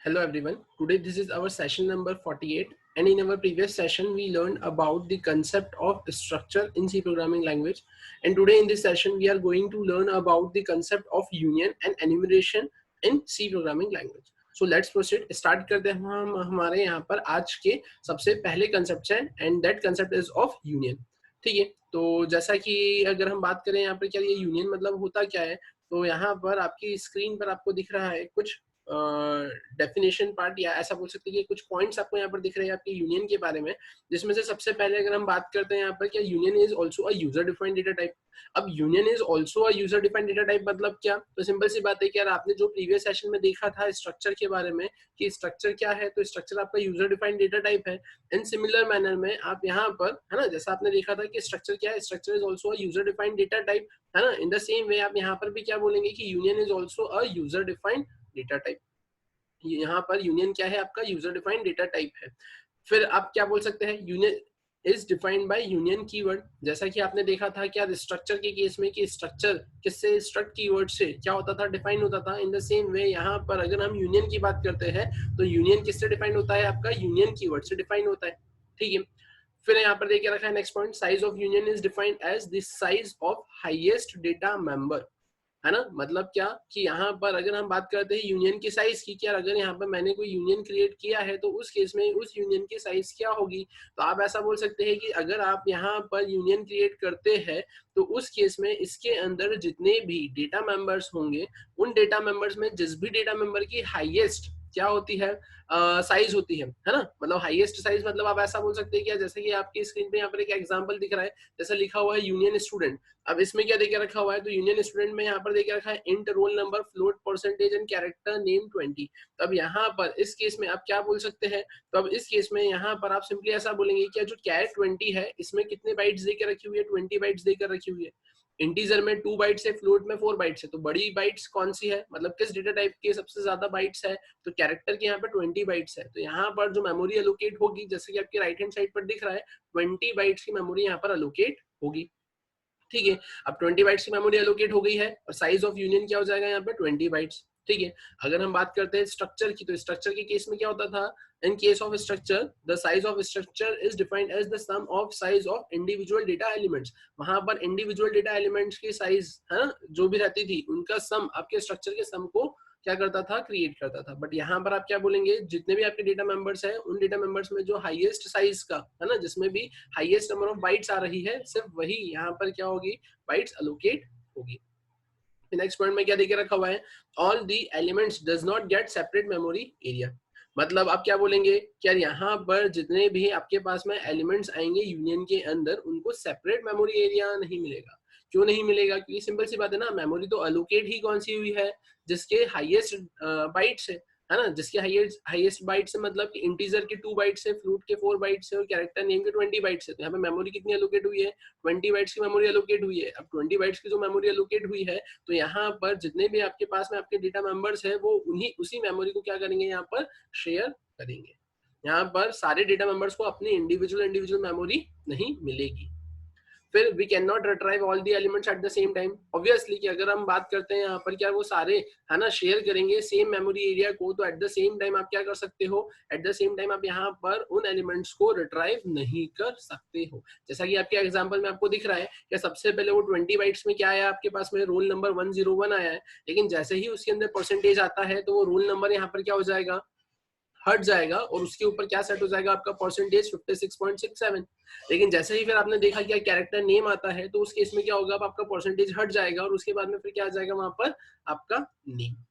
Hello everyone. Today this is our session number 48, and in our previous session we learned about the concept of structure in C programming language, and today in this session we are going to learn about the concept of union and enumeration in C programming language. So let's proceed. Start करते हैं हम हमारे यहाँ पर आज के सबसे पहले concept है, and that concept is of union. ठीक है, तो जैसा कि अगर हम बात करें यहाँ पर क्या ये यूनियन मतलब होता क्या है, तो यहाँ पर आपकी स्क्रीन पर आपको दिख रहा है कुछ डेफिनेशन पार्ट, या ऐसा बोल सकते हैं कि कुछ पॉइंट्स आपको यहाँ पर दिख रहे हैं आपके यूनियन के बारे में, जिसमें से सबसे पहले अगर हम बात करते हैं यहाँ पर क्या union is also a user defined data type. अब union is also a user defined data type मतलब क्या, तो सिंपल सी बात है कि यार आपने जो प्रीवियस सेशन में देखा था स्ट्रक्चर के बारे में कि स्ट्रक्चर क्या है, तो स्ट्रक्चर आपका यूजर डिफाइंड डेटा टाइप है। इन सिमिलर मैनर में आप यहाँ पर है ना, जैसा आपने देखा था कि स्ट्रक्चर क्या है, structure is also a user defined data type, है ना। इन द सेम वे आप यहाँ पर भी क्या बोलेंगे कि union is also a user defined data type. यहाँ पर यूनियन क्या है, आपका यूजर डिफाइंड डेटा टाइप है। फिर आप क्या बोल सकते हैं, union is defined by union keyword. जैसा कि आपने देखा था क्या स्ट्रक्चर के केस में कि स्ट्रक्चर किससे, स्ट्रक्ट कीवर्ड से क्या होता था, डिफाइन होता था। इन द सेम वे यहाँ पर अगर हम यूनियन की बात करते हैं तो यूनियन किससे डिफाइन होता है, आपका यूनियन कीवर्ड से डिफाइन होता है। ठीक है, फिर यहाँ पर देखिए रखा है next point, size of union is defined as the size of highest data member, है ना। मतलब क्या कि यहाँ पर अगर हम बात करते हैं यूनियन की साइज की, क्या अगर यहाँ पर मैंने कोई यूनियन क्रिएट किया है तो उस केस में उस यूनियन की साइज क्या होगी, तो आप ऐसा बोल सकते हैं कि अगर आप यहाँ पर यूनियन क्रिएट करते हैं तो उस केस में इसके अंदर जितने भी डेटा मेंबर्स होंगे उन डेटा मेंबर्स में जिस भी डेटा मेंबर की हाईएस्ट क्या होती है, साइज होती है ना। मतलब हाईएस्ट साइज मतलब आप ऐसा बोल सकते हैं कि जैसे कि आपकी स्क्रीन पे यहाँ पर एक एग्जांपल दिख रहा है, जैसा लिखा हुआ है यूनियन स्टूडेंट। अब इसमें क्या देके रखा हुआ है, तो यूनियन स्टूडेंट में यहाँ पर देके रखा है int roll number float percentage and character name 20। तो अब यहाँ पर इस केस में आप क्या बोल सकते हैं, तो अब इस केस में यहाँ पर आप सिंपली ऐसा बोलेंगे कि जो कैर 20 है इसमें कितने बाइट्स देकर रखी हुई है, 20 बाइट्स देकर रखी हुई है। इंटीजर में 2 बाइट्स है, फ्लोट में 4 बाइट्स है, तो बड़ी बाइट्स कौन सी है, मतलब किस डेटा टाइप के सबसे ज्यादा बाइट्स है, तो कैरेक्टर के यहाँ पे 20 बाइट्स है। तो यहाँ पर जो मेमोरी एलोकेट होगी, जैसे कि आपके राइट हैंड साइड पर दिख रहा है 20 बाइट्स की मेमोरी यहाँ पर एलोकेट होगी। ठीक है, अब 20 बाइट्स की मेमोरी एलोकेट हो गई है और साइज ऑफ यूनियन क्या हो जाएगा यहाँ पे 20 बाइट्स। ठीक है, अगर हम बात करते हैं स्ट्रक्चर की, तो स्ट्रक्चर के केस में क्या होता था, in case of structure the size of structure is defined as the sum of size of individual data elements. वहां पर इंडिविजुअल डेटा एलिमेंट्स की साइज है जो भी रहती थी उनका सम आपके स्ट्रक्चर के सम को क्या करता था, क्रिएट करता था। बट यहाँ पर आप क्या बोलेंगे, जितने भी आपके डेटा मेंबर्स हैं उन डेटा मेंबर्स में जो हाईएस्ट साइज का है ना, जिसमें भी हाईएस्ट नंबर ऑफ बाइट्स आ रही है, सिर्फ वही यहाँ पर क्या होगी, बाइट्स एलोकेट होगी। नेक्स्ट पॉइंट में क्या देके रखा हुआ है, all the elements does not get separate memory area. मतलब आप क्या बोलेंगे, क्या यहाँ पर जितने भी आपके पास में एलिमेंट्स आएंगे यूनियन के अंदर उनको सेपरेट मेमोरी एरिया नहीं मिलेगा। क्यों नहीं मिलेगा, क्योंकि सिंपल सी बात है ना, मेमोरी तो अलोकेट ही कौन सी हुई है, जिसके हाईएस्ट बाइट्स है ना, जिसके हाईएस्ट बाइट्स है, मतलब कि इंटीजर के 2 बाइट्स है, फ्लूट के 4 बाइट्स है और कैरेक्टर नेम के 20 बाइट्स है। तो यहाँ पे मेमोरी कितनी एलोकेट हुई है, 20 बाइट्स की मेमोरी एलोकेट हुई है। अब 20 बाइट्स की जो मेमोरी एलोकेट हुई है, तो यहाँ पर जितने भी आपके पास में आपके डेटा मेंबर्स है वो उन्हीं उसी मेमोरी को क्या करेंगे, यहाँ पर शेयर करेंगे। यहाँ पर सारे डेटा मेंबर्स को अपनी इंडिविजुअल मेमोरी नहीं मिलेगी। फिर we can not retrieve all the elements at the same time. Obviously कि अगर हम बात करते हैं यहाँ पर क्या वो सारे है ना शेयर करेंगे सेम मेमोरी एरिया को, तो एट द सेम टाइम आप क्या कर सकते हो, एट द सेम टाइम आप यहाँ पर उन एलिमेंट्स को रिट्राइव नहीं कर सकते हो। जैसा कि आपके एग्जांपल में आपको दिख रहा है कि सबसे पहले वो 20 बाइट्स में क्या आया आपके पास में, रोल नंबर 101 आया है, लेकिन जैसे ही उसके अंदर परसेंटेज आता है तो वो रोल नंबर यहाँ पर क्या हो जाएगा, हट जाएगा और उसके ऊपर क्या सेट हो जाएगा, आपका परसेंटेज 56.67। लेकिन जैसे ही फिर आपने देखा कि कैरेक्टर नेम आता है तो उस केस में क्या होगा, आपका परसेंटेज हट जाएगा और उसके बाद में फिर क्या आ जाएगा वहां पर आपका नेम।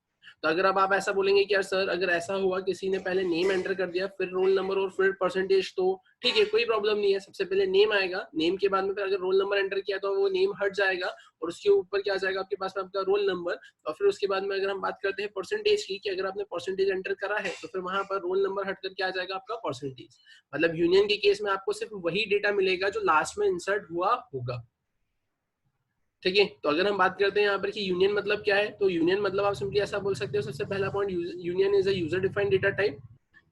तो अगर अब आप ऐसा बोलेंगे कि यार सर अगर ऐसा हुआ किसी ने पहले नेम एंटर कर दिया फिर रोल नंबर और फिर परसेंटेज, तो ठीक है कोई प्रॉब्लम नहीं है, सबसे पहले नेम आएगा, नेम के बाद में फिर अगर रोल नंबर एंटर किया तो वो नेम हट जाएगा और उसके ऊपर क्या आ जाएगा आपके पास में आपका रोल नंबर। और फिर उसके बाद में अगर हम बात करते हैं परसेंटेज की, कि अगर आपने परसेंटेज एंटर करा है तो फिर वहां पर रोल नंबर हट कर क्या आ जाएगा आपका परसेंटेज। मतलब यूनियन के केस में आपको सिर्फ वही डेटा मिलेगा जो लास्ट में इंसर्ट हुआ होगा। ठीक है, तो अगर हम बात करते हैं यहाँ पर कि यूनियन मतलब क्या है, तो यूनियन मतलब आप सिंपली ऐसा बोल सकते हो, सबसे पहला point, union is a user defined data type.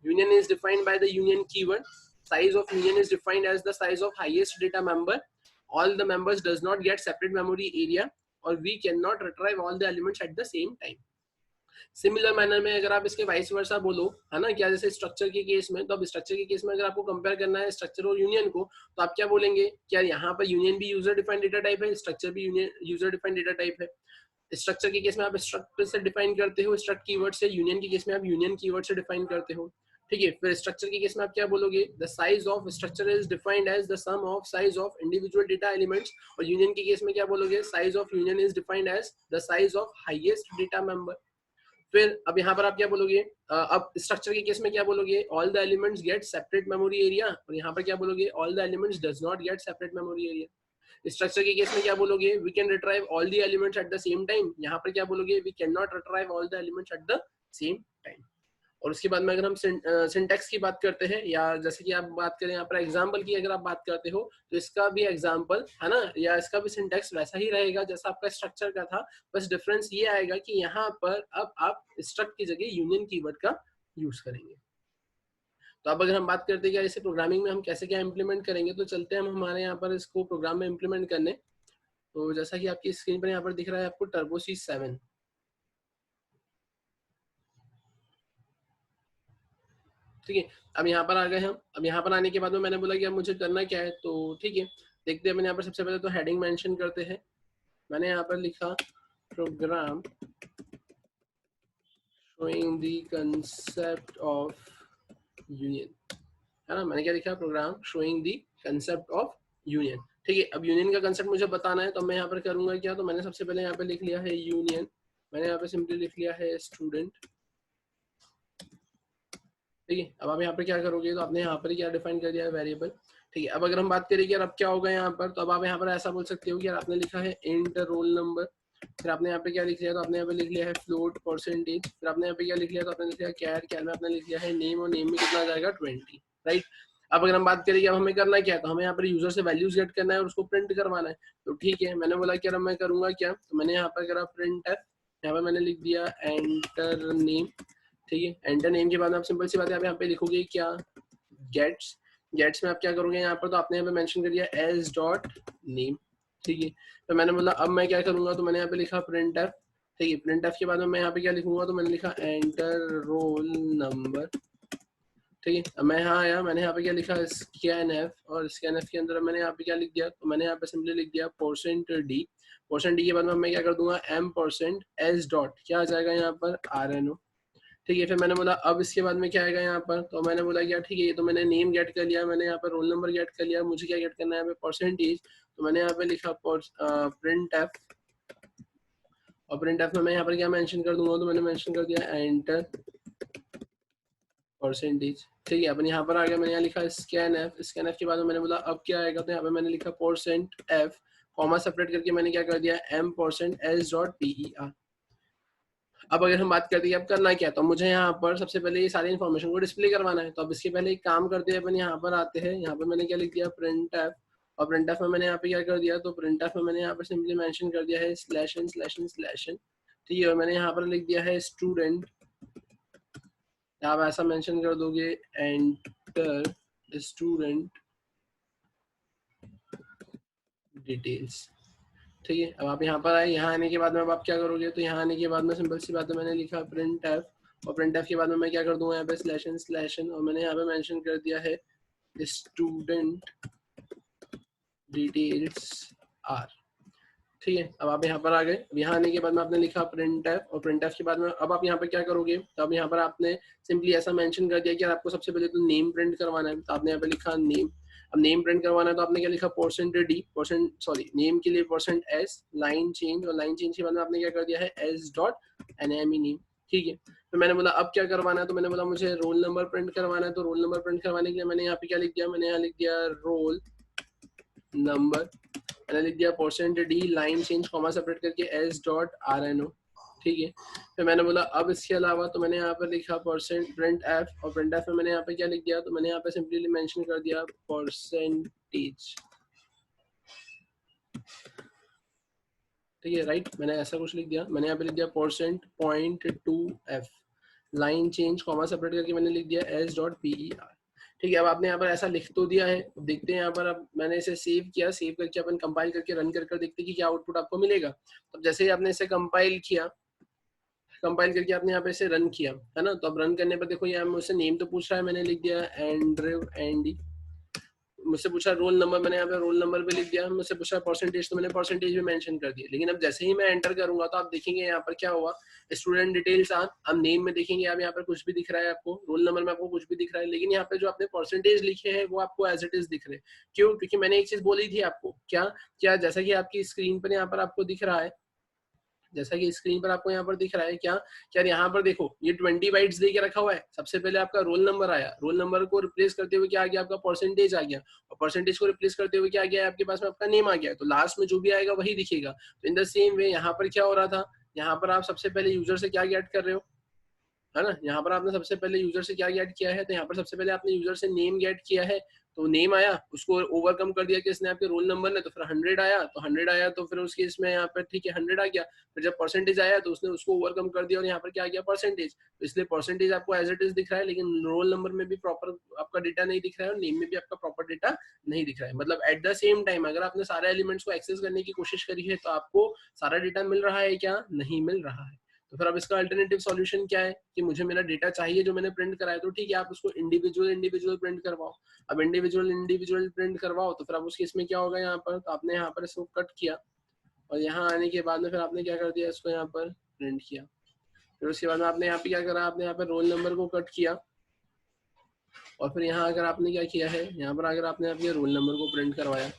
Union is defined by the union keyword. Size of union is defined as the size of highest data member. All the members does not get separate memory area और we can not retrieve all the elements at the same time. Similar manner में अगर आप इसके vice versa बोलो, है ना, क्या जैसे स्ट्रक्चर के केस में, तो अब स्ट्रक्चर के केस में अगर आपको कंपेयर करना है स्ट्रक्चर और यूनियन को, तो आप क्या बोलेंगे, क्या यहाँ पर यूनियन भी यूजर डिफाइंड डेटा टाइप है, स्ट्रक्चर भी यूजर डिफाइंड डेटा टाइप है। स्ट्रक्चर के केस में आप स्ट्रक्चर से डिफाइन करते हो, स्ट्रक्ट कीवर्ड से, यूनियन के केस में आप यूनियन कीवर्ड से डिफाइन करते हो। ठीक है, फिर स्ट्रक्चर के केस में आप क्या बोलोगे, the size of structure is defined as the sum of size of individual data elements, और यूनियन के केस में क्या बोलोगे, size of union is defined as the size of highest data member. फिर अब यहाँ पर आप क्या बोलोगे, अब स्ट्रक्चर के केस में क्या बोलोगे, all the elements get separate memory area, और यहाँ पर क्या बोलोगे, all the elements does not get separate memory area. Structure के केस में क्या बोलोगे, we can retrieve all the elements at the same time, यहाँ पर क्या बोलोगे, we can not retrieve all the elements at the same time. और उसके बाद में अगर हम सिंटैक्स की बात करते हैं, या जैसे कि आप बात करें यहाँ पर एग्जाम्पल की अगर आप बात करते हो, तो इसका भी एग्जाम्पल है ना, या इसका भी सिंटैक्स वैसा ही रहेगा जैसा आपका स्ट्रक्चर का था, बस डिफरेंस ये आएगा कि यहाँ पर अब आप स्ट्रक्ट की जगह यूनियन कीवर्ड का यूज करेंगे। तो अब अगर हम बात करते हैं कि इसे प्रोग्रामिंग में हम कैसे क्या इंप्लीमेंट करेंगे, तो चलते हैं हम हमारे यहाँ पर इसको प्रोग्राम में इंप्लीमेंट करने। तो जैसा कि आपकी स्क्रीन पर यहाँ पर दिख रहा है आपको टर्बो C7। ठीक है, अब यहाँ पर आ गए हम। अब यहाँ पर आने के बाद में मैंने बोला कि अब मुझे करना क्या है, तो ठीक है, देखते हैं। मैंने यहाँ पर सबसे पहले तो हेडिंग मेंशन करते हैं। मैंने यहाँ पर लिखा program showing the concept of union, है ना, मैंने क्या लिखा, program showing the concept of union. ठीक है, अब यूनियन का कंसेप्ट मुझे बताना है, तो मैं यहाँ पर करूंगा क्या, तो मैंने सबसे पहले यहाँ पे लिख लिया है यूनियन, मैंने यहाँ पे सिंपली लिख लिया है स्टूडेंट। ठीक है, अब आप यहाँ पर क्या करोगे, तो आपने यहाँ पर क्या डिफाइन कर दिया है, वेरिएबल। ठीक है, अब अगर हम बात करें कि यार अब क्या होगा यहाँ पर, तो अब आप यहाँ पर ऐसा बोल सकते हो कि यार आपने लिखा है इंट रोल नंबर, फिर आपने यहाँ पे क्या लिख लिया, तो आपने यहाँ पे लिख लिया है फ्लोट परसेंटेज, फिर आपने यहाँ पे क्या लिख लिया, तो आपने लिख लिया कैर, कैर में आपने लिख लिया है नेम, और नेम में कितना आ जाएगा 20। राइट, अब अगर हम बात करें कि अब हमें करना क्या है, तो हमें यहाँ पर यूजर से वैल्यूज गेट करना है और उसको प्रिंट करवाना है। तो ठीक है, मैंने बोला कि यार मैं करूंगा क्या, तो मैंने यहाँ पर करा प्रिंट है, यहाँ पर मैंने लिख दिया एंटर नेम। ठीक है, एंटर नेम के बाद आप सिंपल सी बात है, आप यहाँ पे लिखोगे क्या, गेट्स। गेट्स में आप क्या करोगे यहाँ पर, तो आपने यहाँ पे मेंशन कर दिया एज डॉट नेम। ठीक है, तो मैंने बोला अब मैं क्या करूंगा, तो मैंने यहाँ पे लिखा प्रिंट एफ। ठीक है, प्रिंट एफ के बाद में मैं यहाँ पे क्या लिखूंगा, तो मैंने लिखा एंटर रोल नंबर। ठीक है, अब मैं यहाँ आया, मैंने यहाँ पे क्या लिखा स्कैन एफ, और स्कैन एफ के अंदर मैंने यहाँ पे क्या लिख दिया, तो मैंने यहाँ पे सिंपली लिख दिया परसेंट डी। परसेंट डी के बाद में मैं क्या कर दूंगा, एम परसेंट एस डॉट क्या आ जाएगा यहाँ पर RNO। ठीक है, फिर मैंने बोला अब इसके बाद में क्या आएगा यहाँ पर, तो मैंने बोला क्या, ठीक है, ये तो मैंने नेम गेट कर लिया, मैंने यहाँ पर रोल नंबर गेट कर लिया, मुझे क्या गेट करना है यहाँ पे परसेंटेज। तो मैंने यहाँ पे लिखा प्रिंट एफ, और प्रिंट एफ में मैं यहाँ पर क्या मेंशन कर दूंगा, तो मैंने मेंशन कर दिया एंटर परसेंटेज। ठीक है, अपन यहाँ पर आ गया, मैंने यहाँ लिखा स्कैन एफ। स्कैन एफ के बाद में मैंने बोला अब क्या आएगा, तो यहाँ पे मैंने लिखा परसेंट एफ, कॉमा सेपरेट करके मैंने क्या कर दिया M percent S dot PER। अब अगर हम बात करते हैं अब करना क्या है, तो मुझे यहाँ पर सबसे पहले ये सारी इन्फॉर्मेशन को डिस्प्ले करवाना है। तो अब इसके पहले एक काम करते हैं, अपन यहाँ पर आते हैं, यहाँ पर मैंने क्या लिख दिया प्रिंट एफ, और प्रिंट एफ में मैंने यहाँ पे क्या कर दिया, तो प्रिंट एफ में मैंने यहाँ पर सिंपली मेंशन कर दिया है slash N slash N slash N. ठीक है, और मैंने यहाँ पर लिख दिया है स्टूडेंट, आप ऐसा मेंशन कर दोगे एंटर स्टूडेंट डिटेल्स। ठीक है, अब आप यहाँ पर आए, यहाँ आने के बाद में अब आप क्या करोगे, तो यहाँ आने के बाद में सिंपल सी बात है, मैंने लिखा प्रिंट एफ, और प्रिंट एफ के बाद में मैं क्या कर दूंगा यहाँ पे स्लैश एन, और मैंने यहाँ पे मेंशन कर दिया है स्टूडेंट डिटेल्स आर। ठीक है, अब आप यहाँ पर आ गए, यहाँ आने के बाद में आपने लिखा प्रिंट एफ, और प्रिंट एफ के बाद में अब आप यहाँ पर क्या करोगे, तो अब यहाँ पर आपने सिंपली ऐसा मेंशन कर दिया कि आपको सबसे पहले तो नेम प्रिंट करवाना है, तो आपने यहाँ पे लिखा नेम। अब नेम प्रिंट करवाना है, तो आपने क्या लिखा percent D, percent sorry name के लिए परसेंट एस, लाइन चेंज, और लाइन चेंज के बाद में आपने क्या कर दिया है एस डॉट एनएमई नेम। ठीक है, तो मैंने बोला अब क्या करवाना है, तो मैंने बोला मुझे रोल नंबर प्रिंट करवाना है। तो रोल नंबर प्रिंट करवाने के लिए मैंने यहाँ पे क्या लिख दिया, मैंने यहाँ लिख दिया रोल नंबर, मैंने लिख दिया percent D, line change, comma separate करके एस डॉट RNO। ठीक है, फिर मैंने बोला अब इसके अलावा, तो मैंने यहाँ पर लिखा परसेंट प्रिंट एफ, और प्रिंट एफ में मैंने यहाँ पे क्या लिख दिया, तो मैंने यहाँ पे सिंपली मेंशन कर दिया परसेंटेज। ठीक है, राइट, मैंने ऐसा कुछ लिख दिया, मैंने यहाँ पे लिख दिया percent .2f, line change, comma separate करके मैंने लिख दिया एस डॉट PER। ठीक है, अब आपने यहाँ पर ऐसा लिख तो दिया है, देखते हैं यहाँ पर। अब मैंने इसे सेव किया, सेव करके अपन कंपाइल करके रन कर देखते हैं कि क्या आउटपुट आपको मिलेगा। तो जैसे ही आपने इसे कंपाइल किया, कंपाइल करके आपने यहाँ पे इसे रन किया है ना, तो अब रन करने पर देखो यहाँ मुझसे नेम तो पूछ रहा है, मैंने लिख दिया एंड्रयू एंडी। मुझसे पूछा रोल नंबर, मैंने यहाँ पे रोल नंबर भी लिख दिया। मुझसे पूछा परसेंटेज, तो मैंने परसेंटेज भी मेंशन कर दिया। लेकिन अब जैसे ही मैं एंटर करूंगा तो आप देखेंगे यहाँ पर क्या हुआ, स्टूडेंट डिटेल्स अब नेम में देखेंगे आप यहाँ पर कुछ भी दिख रहा है आपको, रोल नंबर में आपको कुछ भी दिख रहा है, लेकिन यहाँ पे जो आपने परसेंटेज लिखे हैं वो आपको एज इट इज दिख रहे हैं। क्यों? क्योंकि मैंने एक चीज बोली थी आपको, क्या क्या जैसा कि आपकी स्क्रीन पर यहाँ पर आपको दिख रहा है, जैसा कि स्क्रीन पर आपको यहाँ पर दिख रहा है, क्या क्या यहाँ पर देखो ये 20 बाइट्स दे के रखा हुआ है। सबसे पहले आपका रोल नंबर आया, रोल नंबर को रिप्लेस करते हुए क्या आ गया, आपका परसेंटेज आ गया, और परसेंटेज को रिप्लेस करते हुए क्या आ गया, आपके पास में आपका नेम आ गया। तो लास्ट में जो भी आएगा वही दिखेगा। तो इन द सेम वे यहाँ पर क्या हो रहा था, यहाँ पर आप सबसे पहले यूजर से क्या गेट कर रहे हो, है ना, यहाँ पर आपने सबसे पहले यूजर से क्या गेट किया है, तो यहाँ पर सबसे पहले आपने यूजर से नेम गेट किया है। तो नेम आया, उसको ओवरकम कर दिया किसने, आपके रोल नंबर ने, तो फिर 100 आया, तो 100 आया तो फिर उसके इसमें यहाँ पर ठीक है 100 आ गया। फिर जब परसेंटेज आया तो उसने उसको ओवरकम कर दिया और यहाँ पर क्या आ गया, परसेंटेज। तो इसलिए परसेंटेज आपको एज इट इज दिख रहा है, लेकिन रोल नंबर में भी प्रॉपर आपका डेटा नहीं दिख रहा है और नेम में भी आपका प्रॉपर डेटा नहीं दिख रहा है। मतलब एट द सेम टाइम अगर आपने सारे एलिमेंट्स को एक्सेस करने की कोशिश करी है तो आपको सारा डेटा मिल रहा है क्या, नहीं मिल रहा है। तो फिर अब इसका अल्टरनेटिव सॉल्यूशन क्या है कि मुझे मेरा डेटा चाहिए जो मैंने प्रिंट कराया, तो ठीक है आप उसको इंडिविजुअल प्रिंट करवाओ। अब इंडिविजुअल प्रिंट करवाओ तो फिर अब उसके इसमें क्या होगा, यहाँ पर तो आपने यहाँ पर इसको कट किया और यहाँ आने के बाद में फिर आपने क्या कर दिया, इसको यहाँ पर प्रिंट किया। फिर उसके बाद में आपने यहाँ पे क्या करा, आपने यहाँ पर रोल नंबर को कट किया और फिर यहाँ अगर आपने क्या किया है, यहाँ पर अगर आपने आपके रोल नंबर को प्रिंट करवाया,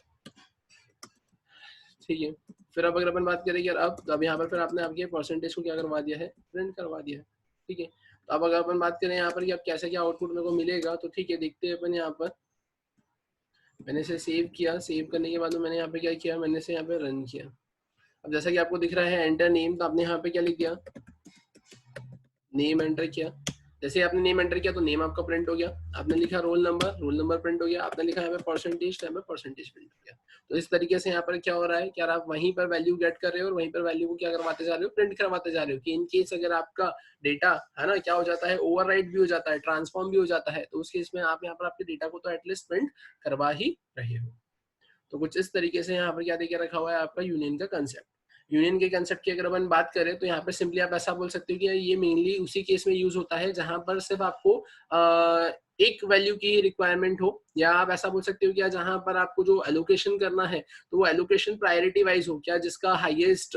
ठीक है। फिर अब अगर अपन बात करें यार अब यहाँ पर फिर आपने आपके परसेंटेज को क्या करवा दिया है, प्रिंट करवा दिया है, ठीक है। तो अब अगर अपन बात करें यहाँ पर कि अब कैसे क्या आउटपुट मेरे को मिलेगा, तो ठीक है देखते हैं अपन। यहाँ पर मैंने इसे सेव किया, सेव करने के बाद में मैंने यहाँ पे क्या किया, मैंने इसे यहाँ पे रन किया। अब जैसा कि आपको दिख रहा है एंटर नेम, तो आपने यहाँ पे क्या लिख दिया, नेम एंटर किया। जैसे आपने नेम एंटर किया तो नेम आपका प्रिंट हो गया। आपने लिखा रोल नंबर प्रिंट हो गया। आपने लिखा यहाँ पे परसेंटेज, तो यहाँ पे परसेंटेज प्रिंट हो गया। तो इस तरीके से यहाँ पर क्या हो रहा है कि यार आप वहीं पर वैल्यू गेट कर रहे हो और वहीं पर वैल्यू को क्या करवाते जा रहे हो, प्रिंट करवाते जा रहे हो। कि इन केस अगर आपका डेटा है ना क्या हो जाता है, ओवरराइट भी हो जाता है, ट्रांसफॉर्म भी हो जाता है, तो उस केस में आप यहाँ पर आपके डेटा को तो एटलीस्ट प्रिंट करवा ही रहे हो। तो कुछ इस तरीके से यहाँ पर क्या देखिए रखा हुआ है आपका यूनियन का कंसेप्ट। यूनियन के कंसेप्ट की अगर अपन बात करें तो यहाँ पर सिंपली आप ऐसा बोल सकते हो कि ये मेनली उसी केस में यूज होता है जहां पर सिर्फ आपको एक वैल्यू की रिक्वायरमेंट हो, या आप ऐसा बोल सकते हो कि जहां पर आपको जो एलोकेशन करना है तो वो एलोकेशन प्रायोरिटी वाइज हो, क्या जिसका हाईएस्ट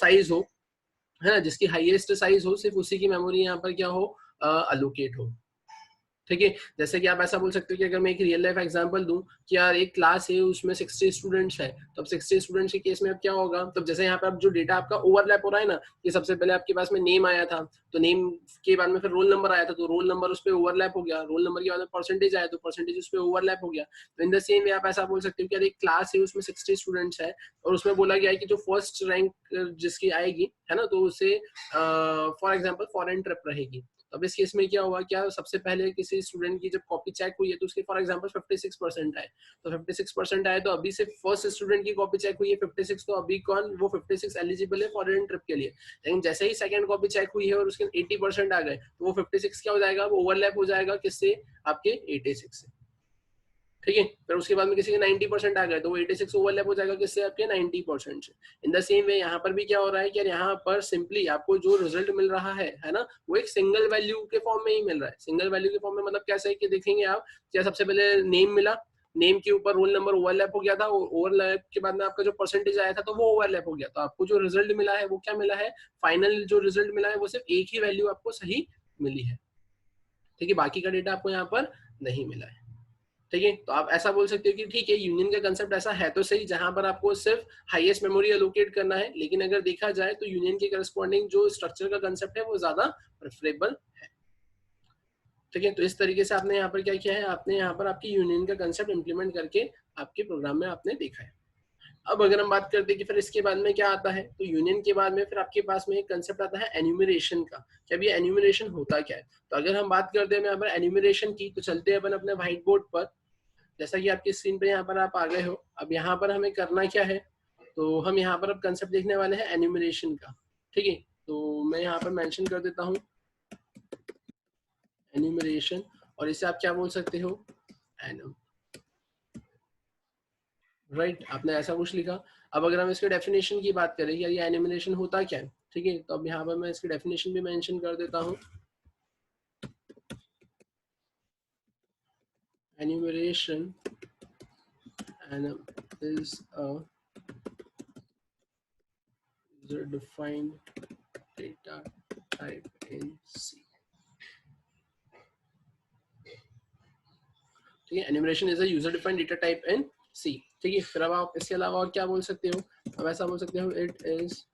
साइज हो, है ना, जिसकी हाईएस्ट साइज हो सिर्फ उसी की मेमोरी यहाँ पर क्या हो, अलोकेट हो। ठीक है। जैसे कि आप ऐसा बोल सकते हो कि अगर मैं एक रियल लाइफ एग्जांपल दूं कि यार एक क्लास है उसमें 60 स्टूडेंट्स है, तो अब 60 स्टूडेंट्स के केस में अब क्या होगा, तो जैसे यहाँ पे अब जो डेटा आपका ओवरलैप हो रहा है ना, कि सबसे पहले आपके पास में नेम आया था, तो नेम के बाद में फिर रोल नंबर आया था, तो रोल नंबर उस पर ओवरलैप हो गया, रोल नंबर के बाद में परसेंटेज आया तो परसेंटेज उस पर ओवरलैप हो गया। तो इन द सेम वे आप ऐसा बोल सकते हो कि यार एक क्लास है उसमें 60 स्टूडेंट्स है और उसमें बोला गया है कि जो फर्स्ट रैंक जिसकी आएगी है ना, तो उसे फॉर एग्जाम्पल फॉरेन ट्रिप रहेगी। अब इस केस में क्या हुआ, क्या सबसे पहले किसी स्टूडेंट की जब कॉपी चेक हुई है तो उसके फॉर एग्जांपल 56% आए, तो 56% आए तो अभी से फर्स्ट स्टूडेंट की कॉपी चेक हुई है 56, तो अभी कौन वो 56 एलिजिबल है फॉरेन ट्रिप के लिए। लेकिन जैसे ही सेकंड कॉपी चेक हुई है और उसके 80% आ गए तो वो 56 क्या हो जाएगा, वो ओवरलैप हो जाएगा किससे, आपके 86 से। ठीक है। फिर उसके बाद में किसी के 90% आ गए तो वो 86 ओवरलैप हो जाएगा किससे, आपके 90% से। इन द सेम वे यहाँ पर भी क्या हो रहा है कि यहाँ पर सिंपली आपको जो रिजल्ट मिल रहा है ना, वो एक सिंगल वैल्यू के फॉर्म में ही मिल रहा है। सिंगल वैल्यू के फॉर्म में मतलब कैसे है कि देखेंगे आप, क्या सबसे पहले नेम मिला, नेम के ऊपर रोल नंबर ओवरलैप हो गया था, ओवरलैप के बाद में आपका जो परसेंटेज आया था तो वो ओवरलैप हो गया, तो आपको जो रिजल्ट मिला है वो क्या मिला है, फाइनल जो रिजल्ट मिला है वो सिर्फ एक ही वैल्यू आपको सही मिली है। ठीक है, बाकी का डेटा आपको यहाँ पर नहीं मिला है। ठीक है, तो आप ऐसा बोल सकते हो कि ठीक है यूनियन का कंसेप्ट ऐसा है तो सही जहां पर आपको सिर्फ हाईएस्ट मेमोरी एलोकेट करना है, लेकिन अगर देखा जाए तो यूनियन के करस्पॉन्डिंग जो स्ट्रक्चर का कंसेप्ट है वो ज्यादा प्रेफरेबल है। ठीक है, तो इस तरीके से आपने यहाँ पर क्या किया है, आपने यहाँ पर आपकी यूनियन का कंसेप्ट इंप्लीमेंट करके आपके प्रोग्राम में आपने देखा है। अब अगर हम बात करते हैं कि फिर इसके बाद में क्या आता है, तो यूनियन के बाद में फिर आपके पास में एक कंसेप्ट आता है एन्यूमरेशन का। कि अब ये एन्यूमरेशन होता क्या है, तो अगर हम बात करते हैं यहाँ पर एन्यूमरेशन की, तो चलते हैं अपन अपने व्हाइट बोर्ड पर। जैसा कि आपकी स्क्रीन पे यहाँ पर आप आ गए हो, अब यहाँ पर हमें करना क्या है, तो हम यहाँ पर अब कंसेप्ट देखने वाले हैं एन्यूमरेशन का। ठीक है, तो मैं यहाँ पर मेंशन कर देता हूँ एन्यूमरेशन, और इसे आप क्या बोल सकते हो, एनम, राइट। आपने ऐसा कुछ लिखा। अब अगर हम इसके डेफिनेशन की बात करें, यार ये एन्यूमरेशन होता क्या है, ठीक है, तो अब यहाँ पर मैं इसकी डेफिनेशन भी मेंशन कर देता हूँ। Enumeration is a user defined data type in C। ठीक है, enumeration is a user defined data type in C. ठीक है, फिर अब आप इसके अलावा और क्या बोल सकते हो? अब ऐसा बोल सकते हो, इट इज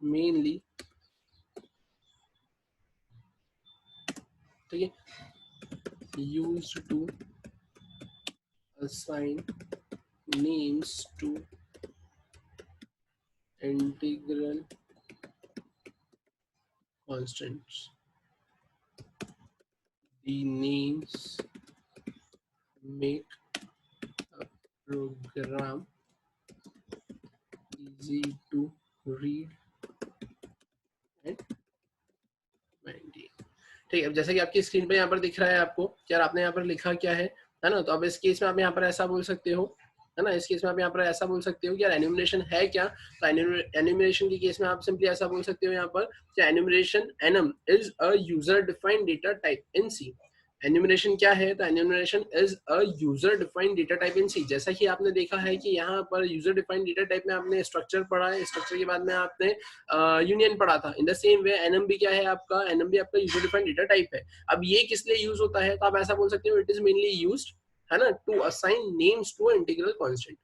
मेनली, ठीक है, used to assign names to integral constants। The names make a program easy to read and maintain। ठीक है, अब जैसा कि आपकी स्क्रीन पे यहाँ पर दिख रहा है आपको, यार आपने यहाँ पर लिखा क्या है ना? तो अब इस केस में आप यहाँ पर ऐसा बोल सकते हो, है ना, इस केस में आप यहाँ पर ऐसा बोल सकते हो कि यार एन्यूमरेशन है क्या? तो एन्यूमरेशन के केस में आप सिंपली ऐसा बोल सकते हो यहाँ पर कि enumeration enum is a user defined data type in C. Enumeration क्या है? तो enumeration is a user defined data type in C. जैसा कि आपने देखा है कि यहाँ पर यूजर डिफाइंड डेटा टाइप में आपने स्ट्रक्चर पढ़ा है, स्ट्रक्चर के बाद में आपने यूनियन पढ़ा था। In the same way NM भी क्या है आपका? एनएम भी आपका यूजर डिफाइंड डेटा टाइप है। अब ये किस लिए यूज होता है? तो आप ऐसा बोल सकते हो, इट इज मेनली यूज्ड, है ना, to assign names to integral constant,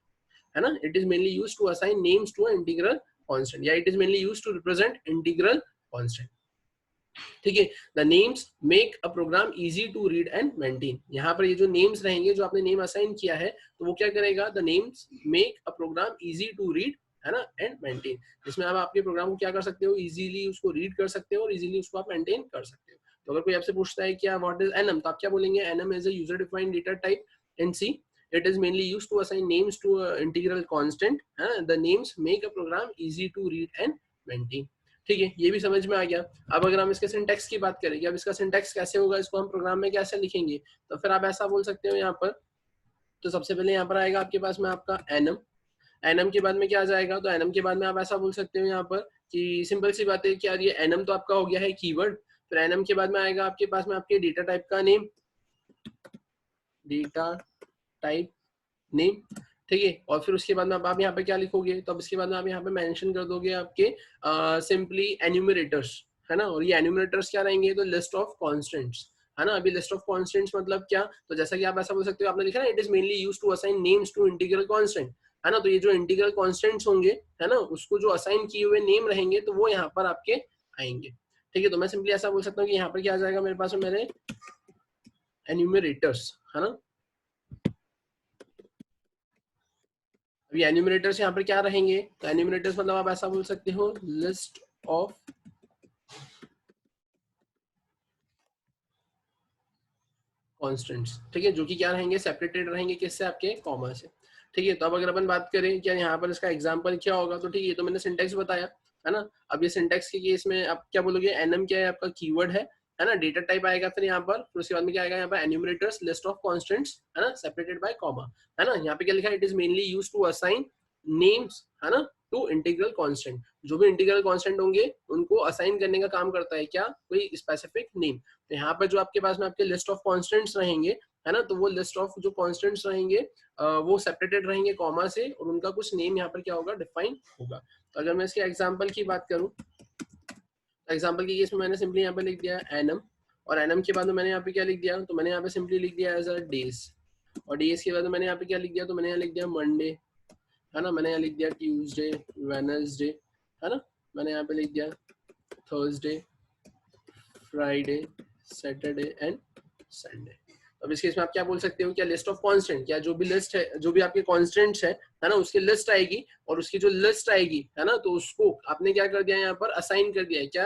है ना, it is mainly used to assign names to integral constant, या it is mainly used to represent integral constant. ठीक है, the names make a program easy to read and maintain. यहाँ पर ये जो names रहेंगे, जो आपने नेम असाइन किया है, तो वो क्या करेगा? The names make a program easy to read, है ना, एंड मेंटेन। जिसमें आप आपके प्रोग्राम को क्या कर सकते हो? इजीली उसको रीड कर सकते हो और इजीली उसको आप मेंटेन कर सकते हो। तो अगर कोई आपसे पूछता है क्या व्हाट इज एनएम, तो आप क्या बोलेंगे? Enum is a user defined data type in C. It is mainly used to assign names to a integral constant. The names make a program easy to read and maintain. ठीक है, ये भी समझ में आ गया। अब अगर हम इसके सिंटैक्स की बात करें कि अब इसका सिंटैक्स कैसे होगा, इसको हम प्रोग्राम में कैसे लिखेंगे, तो फिर आप ऐसा बोल सकते हो यहाँ पर। तो सबसे पहले यहाँ पर आएगा आपके पास में आपका एनम। एनम के बाद में क्या आ जाएगा? तो एनम के बाद में आप ऐसा बोल सकते हो यहाँ पर कि सिंपल सी बात है, क्या ये एनम तो आपका हो गया है कीवर्ड। फिर एनम के बाद में आएगा आपके पास में आपके डेटा टाइप का नेम, डेटा टाइप नेम, ठीक है। और फिर उसके बाद में आप यहाँ पे क्या लिखोगे? तो अब इसके बाद में आप यहाँ पे मेंशन कर दोगे आपके सिंपली एन्यूमरेटर्स, है ना। और ये एन्यूमरेटर्स क्या रहेंगे? तो लिस्ट ऑफ कॉन्स्टेंट्स, है ना। अभी लिस्ट ऑफ कॉन्स्टेंट्स मतलब क्या? तो जैसा कि आप ऐसा बोल सकते हो, आपने लिखा ना, it is mainly used to assign names to integral constant, है ना। तो ये जो इंटीग्रल कांस्टेंट्स होंगे, है ना, उसको जो असाइन किए हुए नेम रहेंगे, तो वो यहाँ पर आपके आएंगे। ठीक है, तो मैं सिंपली ऐसा बोल सकता हूँ कि यहाँ पर क्या आ जाएगा मेरे पास में, मेरे एन्यूमरेटर्स, है ना। अभी एन्यूमरेटर्स यहाँ पर क्या रहेंगे? तो एन्यूमरेटर्स मतलब आप ऐसा बोल सकते हो, लिस्ट ऑफ कॉन्स्टेंट्स, ठीक है, जो कि क्या रहेंगे? सेपरेटेड रहेंगे, किससे? आपके कॉमा से। ठीक है, तो अब अगर अपन बात करें क्या यहाँ पर इसका एग्जांपल क्या होगा, तो ठीक है, तो मैंने सिंटेक्स बताया, है ना। अब ये सिंटेक्स के केस में आप क्या बोलोगे? एनएम क्या है आपका? कीवर्ड है ना। डेटा टाइप आएगा फिर यहाँ पर, फिर उसके बाद में क्या आएगा यहाँ पर? एन्यूमरेटर्स, लिस्ट ऑफ कॉन्स्टेंट्स, है ना, सेपरेटेड बाय कॉमा, है ना। यहाँ पे क्या लिखा है? It is mainly used to assign names, है ना, टू इंटीग्रल कांस्टेंट। जो भी इंटीग्रल कांस्टेंट होंगे उनको असाइन करने का काम करता है क्या? कोई स्पेसिफिक नेम। तो यहाँ पर जो आपके पास में आपके लिस्ट ऑफ कांस्टेंट्स रहेंगे, है ना, तो वो लिस्ट ऑफ जो कांस्टेंट्स रहेंगे वो सेपरेटेड रहेंगे कॉमा से, और उनका कुछ नेम यहाँ पर क्या होगा? डिफाइन होगा। तो अगर मैं इसके एग्जांपल की बात करूं, तो एग्जांपल के केस में मैंने सिंपली यहाँ पे लिख दिया एनम, और एनम के बाद में मैंने यहाँ पे क्या लिख दिया? तो मैंने यहाँ पे सिंपली लिख दिया एज अ डेज, और डेज के बाद में मैंने यहाँ पे क्या लिख दिया? तो मैंने यहाँ लिख दिया मंडे, है ना। मैंने यहाँ लिख दिया ट्यूसडे, वेडनेसडे, है ना। मैंने यहाँ पे लिख दिया Thursday, Friday, Saturday and Sunday. अब इस केस में आप क्या बोल सकते हो? क्या लिस्ट ऑफ कांस्टेंट, क्या जो भी लिस्ट है, जो भी आपके कांस्टेंट्स है ना, उसकी लिस्ट आएगी, और उसकी जो लिस्ट आएगी, है ना, तो उसको आपने क्या कर दिया? यहाँ पर असाइन कर दिया है क्या?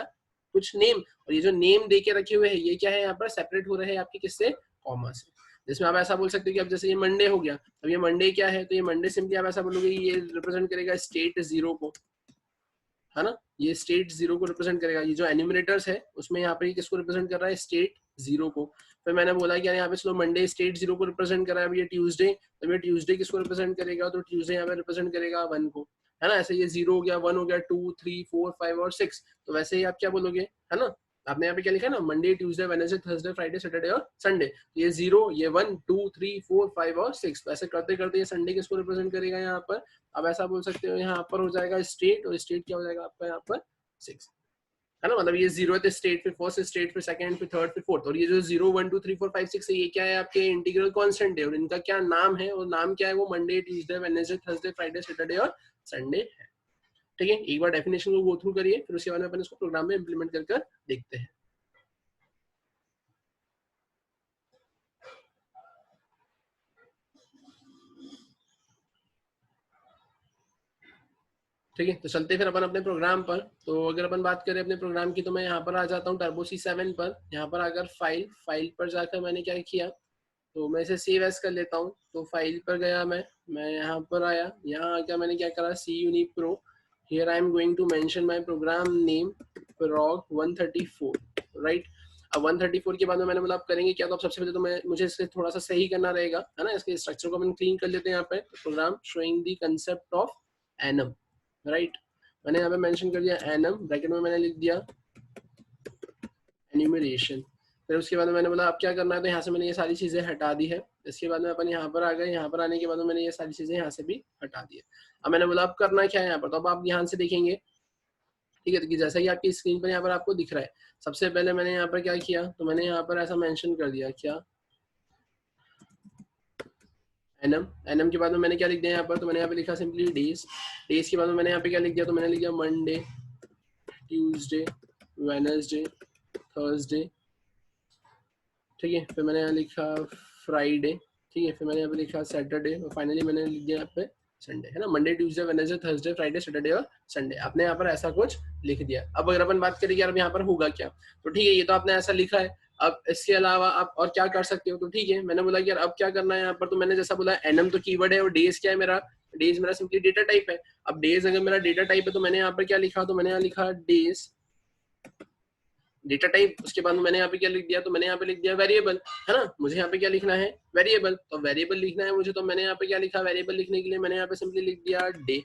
कुछ नेम। और ये जो नेम दे के रखे हुए हैं, ये क्या है? यहाँ पर सेपरेट हो रहे हैं आपके किससे? कॉमा से। जिसमें आप ऐसा बोल सकते हो कि अब जैसे ये मंडे हो गया, अब ये मंडे क्या है? तो ये मंडे सिंपली आप ऐसा बोलोगे, ये रिप्रेजेंट करेगा स्टेट जीरो को, है ना। ये स्टेट जीरो को रिप्रेजेंट करेगा। ये जो एन्यूमरेटर्स है उसमें यहाँ पे किसको रिप्रेजेंट कर रहा है? स्टेट जीरो को। फिर मैंने बोला कि यहाँ पे चलो मंडे स्टेट जीरो को रिप्रेजेंट कर रहा है। अब ये ट्यूसडे, तो ये ट्यूसडे किसको रिप्रेजेंट करेगा? तो ट्यूसडे यहाँ पे रिप्रेजेंट करेगा 1 को। है ना, ऐसे ये 0 हो गया, 1 हो गया, 2 3 4 5 और 6, तो वैसे ही आप क्या बोलोगे, है ना, आपने यहाँ पे क्या लिखा है ना, Monday Tuesday Wednesday Thursday Friday Saturday और संडे, ये 0 ये 1 2 3 4 5 और 6, तो ऐसे करते करते ये संडे किसको रिप्रेजेंट करेगा यहाँ पर, अब ऐसा बोल सकते हो यहाँ पर हो जाएगा स्टेट, और स्टेट क्या हो जाएगा आपका यहाँ पर 6, है ना, मतलब ये 0 थे स्टेट, फिर फर्स्ट स्टेट, फिर सेकंड, फिर थर्ड, फिर फोर्थ, और ये जो 0 1 2 3 4 5 6 है, ये क्या है आपके इंटीग्रल कांस्टेंट है, और इनका क्या नाम है, और नाम क्या है, वो Monday Tuesday Wednesday Thursday Friday Saturday और संडे है। ठीक है, एक बार डेफिनेशन को गो थ्रू करिए, फिर उसके बाद में अपन इसको प्रोग्राम में इंप्लीमेंट कर देखते हैं। ठीक है, तो चलते फिर अपन अपने प्रोग्राम पर। तो अगर अपन बात करें अपने प्रोग्राम की, तो मैं यहाँ पर आ जाता हूँ टर्बो C7 पर, यहाँ पर अगर फाइल पर जाकर मैंने क्या किया, तो मैं इसे सेव एज कर लेता हूँ, तो फाइल पर गया मैं यहाँ पर आया, यहाँ आकर मैंने क्या करा, C unique pro, here I am going to mention my program name prog 134, right. अब 134 के बाद में मैंने बोला आप करेंगे क्या, तो अब सबसे पहले तो मैं मुझे इसे थोड़ा सा सही करना रहेगा, है ना, इसके स्ट्रक्चर को अपन क्लीन कर लेते हैं यहाँ पे, program showing the concept of enum, right, मैंने यहाँ पे मेंशन कर दिया एनम, ब्रैकेट में मैंने लिख दिया एन्यूमरेशन, फिर उसके बाद में मैंने बोला अब क्या करना है, तो यहाँ से मैंने ये सारी चीजें हटा दी है, इसके बाद में अपन यहाँ पर आ गए, यहाँ पर आने के बाद में मैंने ये सारी चीजें यहाँ से भी हटा दी है। अब मैंने बोला अब करना क्या है यहाँ पर, तो अब आप ध्यान से देखेंगे, ठीक है, तो जैसा कि आपकी स्क्रीन पर यहाँ पर आपको दिख रहा है, सबसे पहले मैंने यहाँ पर क्या किया, तो मैंने यहाँ पर ऐसा मेंशन कर दिया क्या, एनम, एनम के बाद में मैंने क्या लिख दिया यहाँ पर, तो मैंने यहाँ पे लिखा सिंपली डेज, डेज के बाद में मैंने यहाँ पे क्या लिख दिया, तो मैंने लिख दिया मंडे ट्यूसडे वेडनेसडे थर्सडे, ठीक है, फिर मैंने यहाँ लिखा फ्राइडे, ठीक है, फिर मैंने यहाँ पे लिखा सैटरडे, और फाइनली मैंने लिख दिया यहाँ पे संडे, है ना, Monday Tuesday Wednesday Thursday Friday Saturday और संडे, आपने यहाँ पर ऐसा कुछ लिख दिया। अब अगर अपन बात करें यार यहाँ पर होगा क्या, तो ठीक है, ये तो आपने ऐसा लिखा है, अब इसके अलावा आप और क्या कर सकते हो, तो ठीक है, मैंने बोला कि यार अब क्या करना है यहाँ पर, तो मैंने जैसा बोला एनम तो कीवर्ड है, और डेज क्या है मेरा, डेज मेरा सिंपली डेटा टाइप है। अब डेज अगर मेरा डेटा टाइप है, तो मैंने यहाँ पर क्या लिखा, तो मैंने यहाँ लिखा डेज डेटा टाइप, उसके बाद मैंने यहाँ पे क्या लिख दिया, तो मैंने यहाँ पे लिख दिया वेरिएबल, है ना, मुझे यहाँ पे क्या लिखना है, वेरिएबल, तो वेरिएबल लिखना है मुझे, तो मैंने यहाँ पे क्या लिखा, वेरिएबल लिखने के लिए मैंने यहाँ पे सिंपली लिख दिया डे,